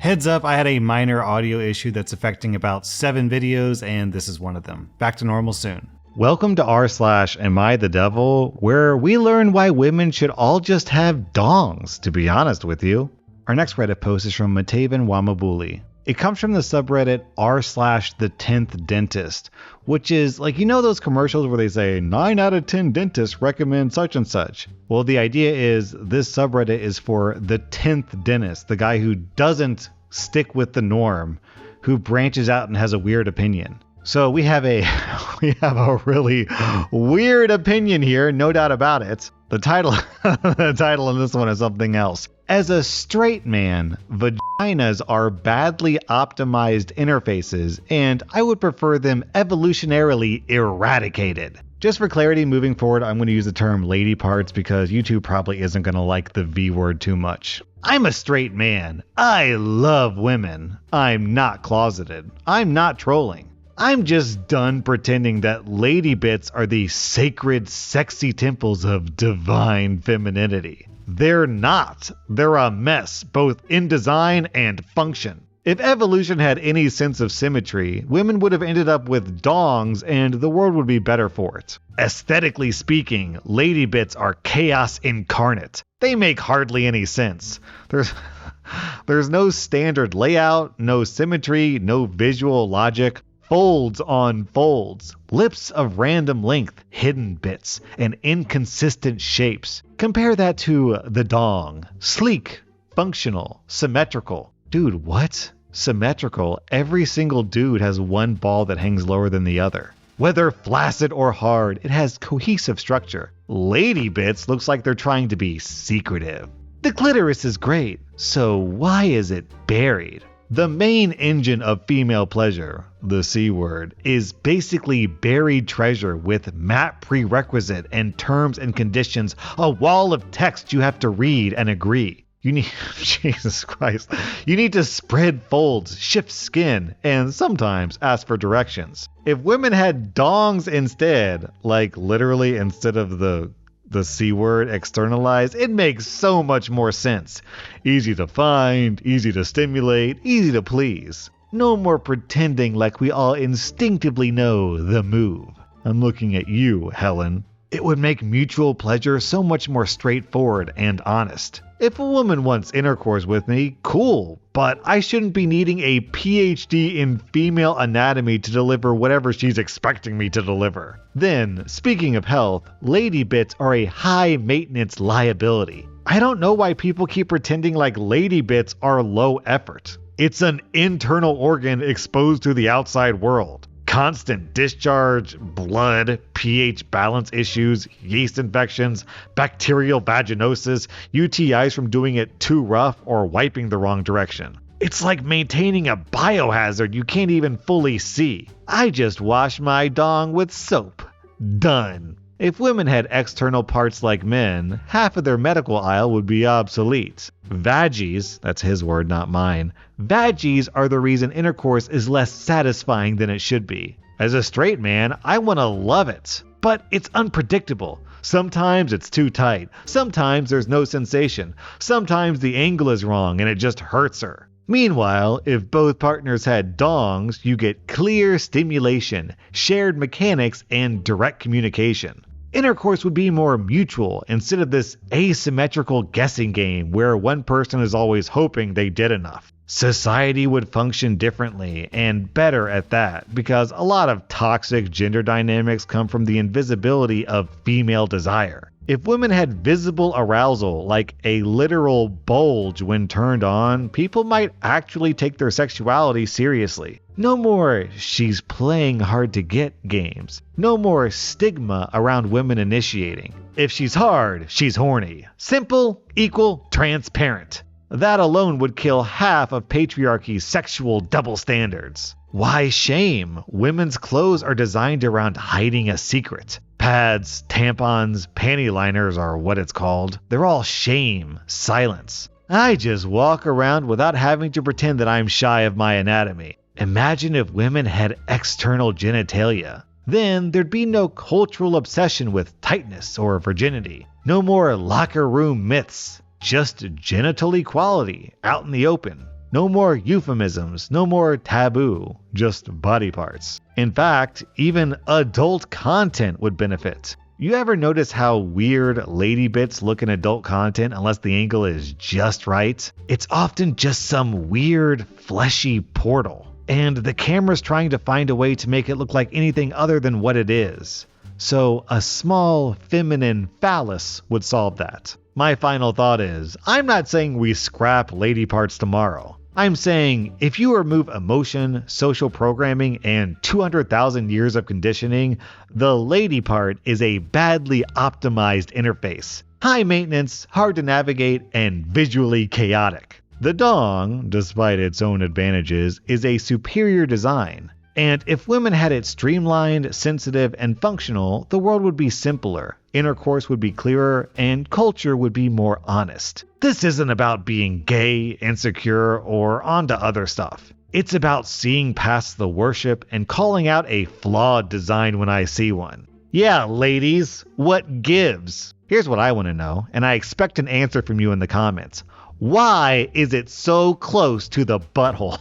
Heads up, I had a minor audio issue that's affecting about 7 videos, and this is one of them. Back to normal soon. Welcome to rSlash Am I the Devil, where we learn why women should all just have dongs, to be honest with you. Our next Reddit post is from Matavin Wamabuli. It comes from the subreddit r/slash the 10th dentist, which is like, you know those commercials where they say 9 out of 10 dentists recommend such and such. Well, the idea is this subreddit is for the 10th dentist, the guy who doesn't stick with the norm, who branches out and has a weird opinion. So we have a really weird opinion here, no doubt about it. The title of this one is something else. As a straight man, vaginas are badly optimized interfaces, and I would prefer them evolutionarily eradicated. Just for clarity, moving forward, I'm going to use the term lady parts because YouTube probably isn't going to like the V word too much. I'm a straight man. I love women. I'm not closeted. I'm not trolling. I'm just done pretending that lady bits are the sacred, sexy temples of divine femininity. They're not. They're a mess, both in design and function. If evolution had any sense of symmetry, women would have ended up with dongs and the world would be better for it. Aesthetically speaking, lady bits are chaos incarnate. They make hardly any sense. There's no standard layout, no symmetry, no visual logic. Folds on folds, lips of random length, hidden bits, and inconsistent shapes. Compare that to the dong. Sleek, functional, symmetrical. Dude, what? Symmetrical? Every single dude has one ball that hangs lower than the other. Whether flaccid or hard, it has cohesive structure. Lady bits looks like they're trying to be secretive. The clitoris is great, so why is it buried? The main engine of female pleasure, the C word, is basically buried treasure with map prerequisite and terms and conditions, a wall of text you have to read and agree. You need, Jesus Christ, you need to spread folds, shift skin, and sometimes ask for directions. If women had dongs instead, like literally instead of the C word externalized, it makes so much more sense. Easy to find, easy to stimulate, easy to please. No more pretending like we all instinctively know the move. I'm looking at you, Helen. It would make mutual pleasure so much more straightforward and honest. If a woman wants intercourse with me, cool, but I shouldn't be needing a PhD in female anatomy to deliver whatever she's expecting me to deliver. Then, speaking of health, lady bits are a high maintenance liability. I don't know why people keep pretending like lady bits are low effort. It's an internal organ exposed to the outside world. Constant discharge, blood, pH balance issues, yeast infections, bacterial vaginosis, UTIs from doing it too rough or wiping the wrong direction. It's like maintaining a biohazard you can't even fully see. I just wash my dong with soap. Done. If women had external parts like men, half of their medical aisle would be obsolete. Vaggies, that's his word, not mine. Vaggies are the reason intercourse is less satisfying than it should be. As a straight man, I want to love it, but it's unpredictable. Sometimes it's too tight. Sometimes there's no sensation. Sometimes the angle is wrong and it just hurts her. Meanwhile, if both partners had dongs, you get clear stimulation, shared mechanics, and direct communication. Intercourse would be more mutual instead of this asymmetrical guessing game where one person is always hoping they did enough. Society would function differently, and better at that, because a lot of toxic gender dynamics come from the invisibility of female desire. If women had visible arousal, like a literal bulge when turned on, people might actually take their sexuality seriously. No more "she's playing hard to get" games. No more stigma around women initiating. If she's hard, she's horny. Simple, equal, transparent. That alone would kill half of patriarchy's sexual double standards. Why shame? Women's clothes are designed around hiding a secret. Pads, tampons, panty liners are what it's called. They're all shame, silence. I just walk around without having to pretend that I'm shy of my anatomy. Imagine if women had external genitalia. Then there'd be no cultural obsession with tightness or virginity. No more locker room myths. Just genital equality out in the open. No more euphemisms, no more taboo, just body parts. In fact, even adult content would benefit. You ever notice how weird lady bits look in adult content unless the angle is just right? It's often just some weird, fleshy portal, and the camera's trying to find a way to make it look like anything other than what it is. So a small, feminine phallus would solve that. My final thought is, I'm not saying we scrap lady parts tomorrow. I'm saying if you remove emotion, social programming, and 200,000 years of conditioning, the lady part is a badly optimized interface. High maintenance, hard to navigate, and visually chaotic. The dong, despite its own advantages, is a superior design. And if women had it streamlined, sensitive, and functional, the world would be simpler, intercourse would be clearer, and culture would be more honest. This isn't about being gay, insecure, or onto other stuff. It's about seeing past the worship and calling out a flawed design when I see one. Yeah, ladies, what gives? Here's what I want to know, and I expect an answer from you in the comments. Why is it so close to the butthole?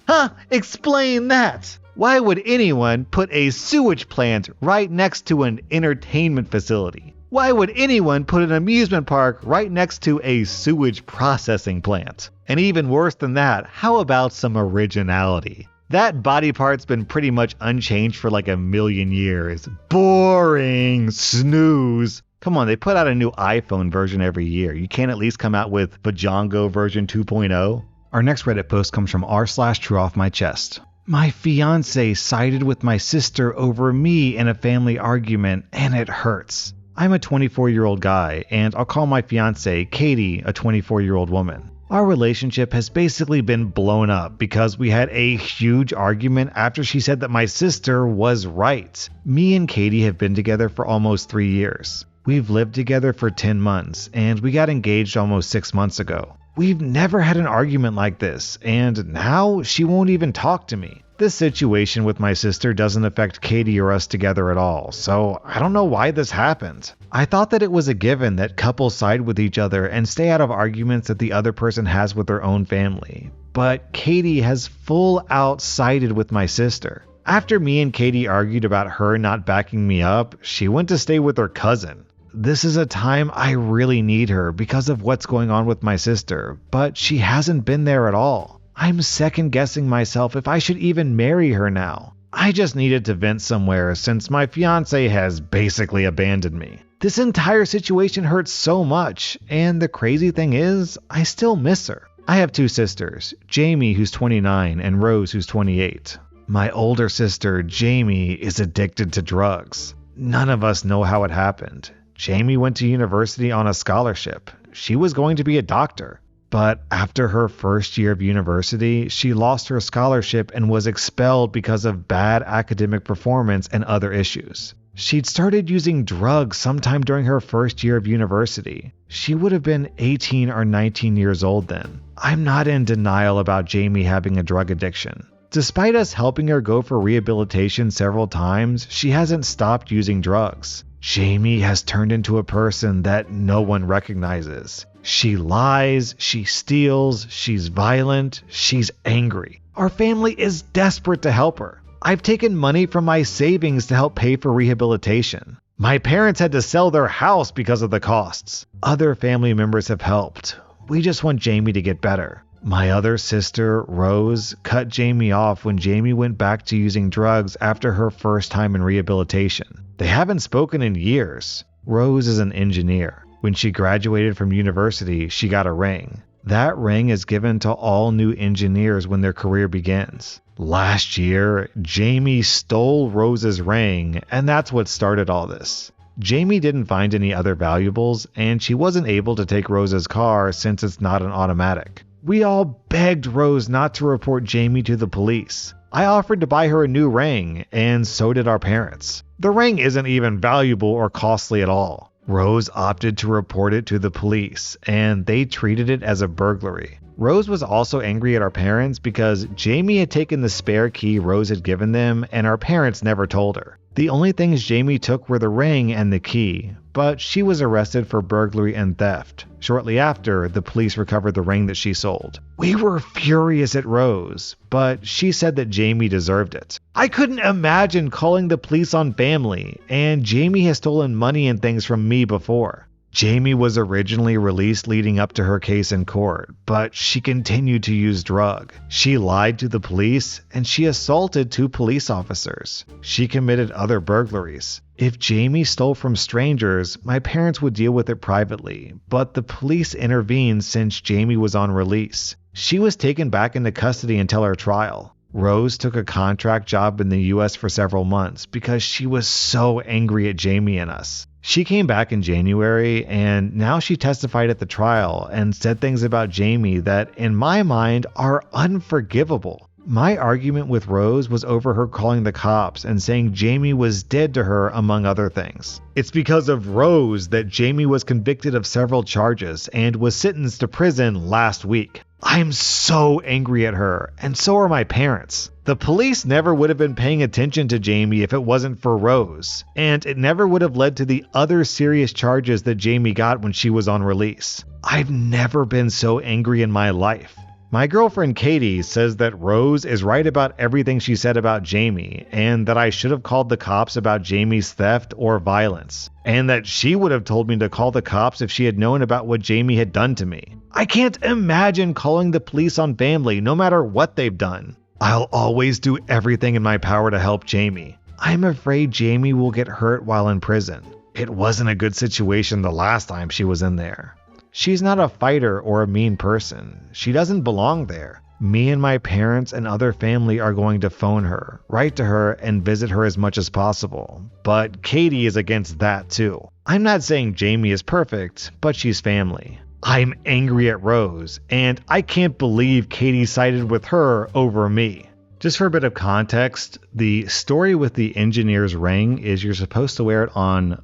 Huh, explain that! Why would anyone put a sewage plant right next to an entertainment facility? Why would anyone put an amusement park right next to a sewage processing plant? And even worse than that, how about some originality? That body part's been pretty much unchanged for like 1,000,000 years. Boring! Snooze! Come on, they put out a new iPhone version every year. You can't at least come out with Vajongo version 2.0? Our next Reddit post comes from rSlash True Off My Chest. My fiance sided with my sister over me in a family argument, and it hurts. I'm a 24-year-old guy, and I'll call my fiance, Katie, a 24-year-old woman. Our relationship has basically been blown up because we had a huge argument after she said that my sister was right. Me and Katie have been together for almost 3 years. We've lived together for 10 months, and we got engaged almost 6 months ago. We've never had an argument like this, and now she won't even talk to me. This situation with my sister doesn't affect Katie or us together at all, so I don't know why this happened. I thought that it was a given that couples side with each other and stay out of arguments that the other person has with their own family. But Katie has full out sided with my sister. After me and Katie argued about her not backing me up, she went to stay with her cousin. This is a time I really need her because of what's going on with my sister, but she hasn't been there at all. I'm second guessing myself if I should even marry her now. I just needed to vent somewhere since my fiance has basically abandoned me. This entire situation hurts so much, and the crazy thing is, I still miss her. I have 2 sisters, Jamie who's 29 and Rose who's 28. My older sister, Jamie, is addicted to drugs. None of us know how it happened. Jamie went to university on a scholarship. She was going to be a doctor. But after her first year of university, she lost her scholarship and was expelled because of bad academic performance and other issues. She'd started using drugs sometime during her first year of university. She would have been 18 or 19 years old then. I'm not in denial about Jamie having a drug addiction. Despite us helping her go for rehabilitation several times, she hasn't stopped using drugs. Jamie has turned into a person that no one recognizes. She lies, she steals, she's violent, she's angry. Our family is desperate to help her. I've taken money from my savings to help pay for rehabilitation. My parents had to sell their house because of the costs. Other family members have helped. We just want Jamie to get better. My other sister, Rose, cut Jamie off when Jamie went back to using drugs after her first time in rehabilitation. They haven't spoken in years. Rose is an engineer. When she graduated from university, she got a ring. That ring is given to all new engineers when their career begins. Last year, Jamie stole Rose's ring, and that's what started all this. Jamie didn't find any other valuables, and she wasn't able to take Rose's car since it's not an automatic. We all begged Rose not to report Jamie to the police. I offered to buy her a new ring, and so did our parents. The ring isn't even valuable or costly at all. Rose opted to report it to the police, and they treated it as a burglary. Rose was also angry at our parents because Jamie had taken the spare key Rose had given them, and our parents never told her. The only things Jamie took were the ring and the key, but she was arrested for burglary and theft. Shortly after, the police recovered the ring that she sold. We were furious at Rose, but she said that Jamie deserved it. I couldn't imagine calling the police on family, and Jamie has stolen money and things from me before. Jamie was originally released leading up to her case in court, but she continued to use drugs. She lied to the police, and she assaulted 2 police officers. She committed other burglaries. If Jamie stole from strangers, my parents would deal with it privately, but the police intervened since Jamie was on release. She was taken back into custody until her trial. Rose took a contract job in the US for several months because she was so angry at Jamie and us. She came back in January, and now she testified at the trial and said things about Jamie that, in my mind, are unforgivable. My argument with Rose was over her calling the cops and saying Jamie was dead to her, among other things. It's because of Rose that Jamie was convicted of several charges and was sentenced to prison last week. I'm so angry at her, and so are my parents. The police never would have been paying attention to Jamie if it wasn't for Rose, and it never would have led to the other serious charges that Jamie got when she was on release. I've never been so angry in my life. My girlfriend Katie says that Rose is right about everything she said about Jamie, and that I should have called the cops about Jamie's theft or violence, and that she would have told me to call the cops if she had known about what Jamie had done to me. I can't imagine calling the police on family, no matter what they've done. I'll always do everything in my power to help Jamie. I'm afraid Jamie will get hurt while in prison. It wasn't a good situation the last time she was in there. She's not a fighter or a mean person. She doesn't belong there. Me and my parents and other family are going to phone her, write to her, and visit her as much as possible. But Katie is against that too. I'm not saying Jamie is perfect, but she's family. I'm angry at Rose, and I can't believe Katie sided with her over me. Just for a bit of context, the story with the engineer's ring is you're supposed to wear it on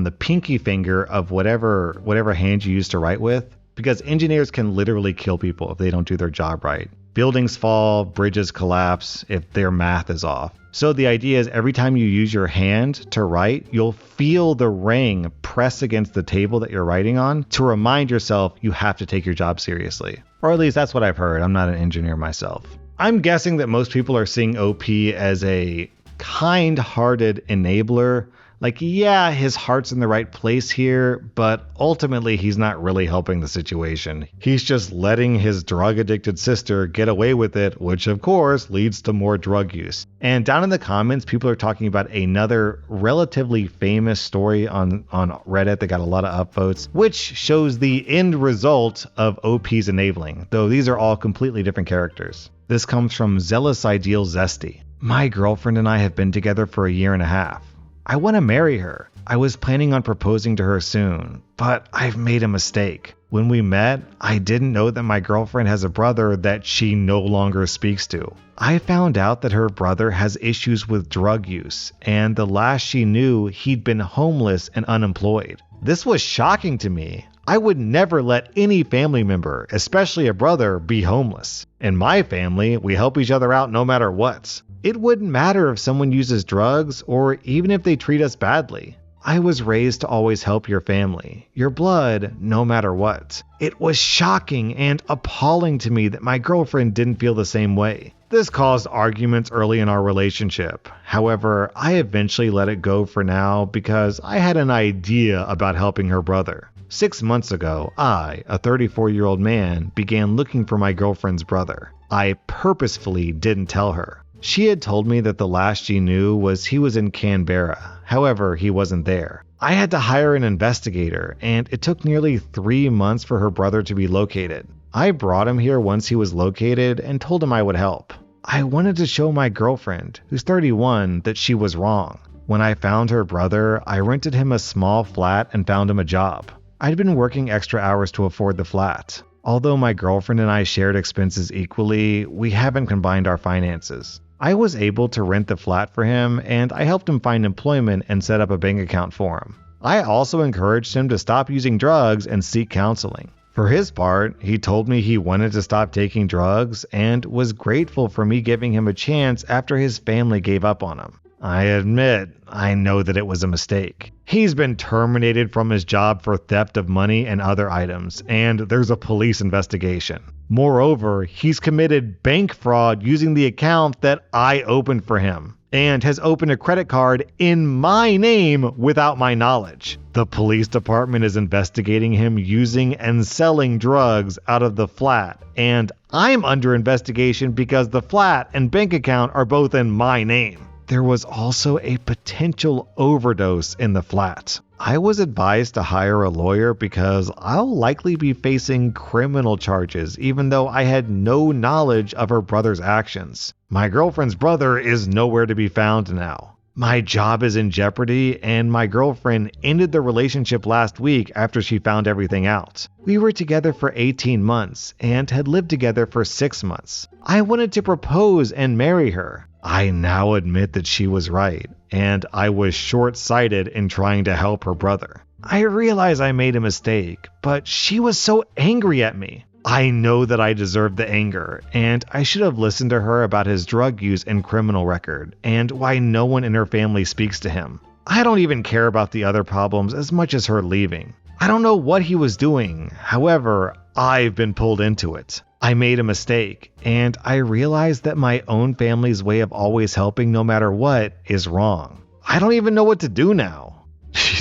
the pinky finger of whatever hand you use to write with, because engineers can literally kill people if they don't do their job right. Buildings fall, bridges collapse if their math is off. So the idea is every time you use your hand to write, you'll feel the ring press against the table that you're writing on to remind yourself you have to take your job seriously. Or at least that's what I've heard. I'm not an engineer myself. I'm guessing that most people are seeing OP as a kind-hearted enabler. Like, yeah, his heart's in the right place here, but ultimately he's not really helping the situation. He's just letting his drug-addicted sister get away with it, which of course leads to more drug use. And down in the comments, people are talking about another relatively famous story on Reddit that got a lot of upvotes, which shows the end result of OP's enabling, though these are all completely different characters. This comes from Zealous Ideal Zesty. My girlfriend and I have been together for a year and a half. I want to marry her. I was planning on proposing to her soon, but I've made a mistake. When we met, I didn't know that my girlfriend has a brother that she no longer speaks to. I found out that her brother has issues with drug use, and the last she knew, he'd been homeless and unemployed. This was shocking to me. I would never let any family member, especially a brother, be homeless. In my family, we help each other out no matter what. It wouldn't matter if someone uses drugs or even if they treat us badly. I was raised to always help your family, your blood, no matter what. It was shocking and appalling to me that my girlfriend didn't feel the same way. This caused arguments early in our relationship. However, I eventually let it go for now because I had an idea about helping her brother. 6 months ago, I, a 34-year-old man, began looking for my girlfriend's brother. I purposefully didn't tell her. She had told me that the last she knew was he was in Canberra. However, he wasn't there. I had to hire an investigator, and it took nearly 3 months for her brother to be located. I brought him here once he was located and told him I would help. I wanted to show my girlfriend, who's 31, that she was wrong. When I found her brother, I rented him a small flat and found him a job. I'd been working extra hours to afford the flat. Although my girlfriend and I shared expenses equally, we haven't combined our finances. I was able to rent the flat for him, and I helped him find employment and set up a bank account for him. I also encouraged him to stop using drugs and seek counseling. For his part, he told me he wanted to stop taking drugs and was grateful for me giving him a chance after his family gave up on him. I admit, I know that it was a mistake. He's been terminated from his job for theft of money and other items, and there's a police investigation. Moreover, he's committed bank fraud using the account that I opened for him, and has opened a credit card in my name without my knowledge. The police department is investigating him using and selling drugs out of the flat, and I'm under investigation because the flat and bank account are both in my name. There was also a potential overdose in the flat. I was advised to hire a lawyer because I'll likely be facing criminal charges even though I had no knowledge of her brother's actions. My girlfriend's brother is nowhere to be found now. My job is in jeopardy, and my girlfriend ended the relationship last week after she found everything out. We were together for 18 months and had lived together for 6 months. I wanted to propose and marry her. I now admit that she was right, and I was short-sighted in trying to help her brother. I realize I made a mistake, but she was so angry at me. I know that I deserved the anger, and I should have listened to her about his drug use and criminal record, and why no one in her family speaks to him. I don't even care about the other problems as much as her leaving. I don't know what he was doing, however, I've been pulled into it. I made a mistake, and I realized that my own family's way of always helping no matter what is wrong. I don't even know what to do now.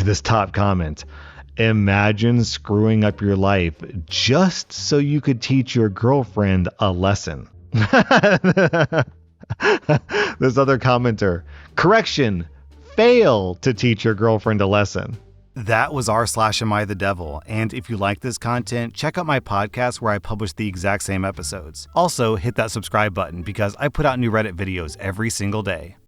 This top comment. Imagine screwing up your life just so you could teach your girlfriend a lesson. This other commenter. Correction. Fail to teach your girlfriend a lesson. That was rSlash, and if you like this content, check out my podcast where I publish the exact same episodes. Also, hit that subscribe button because I put out new Reddit videos every single day.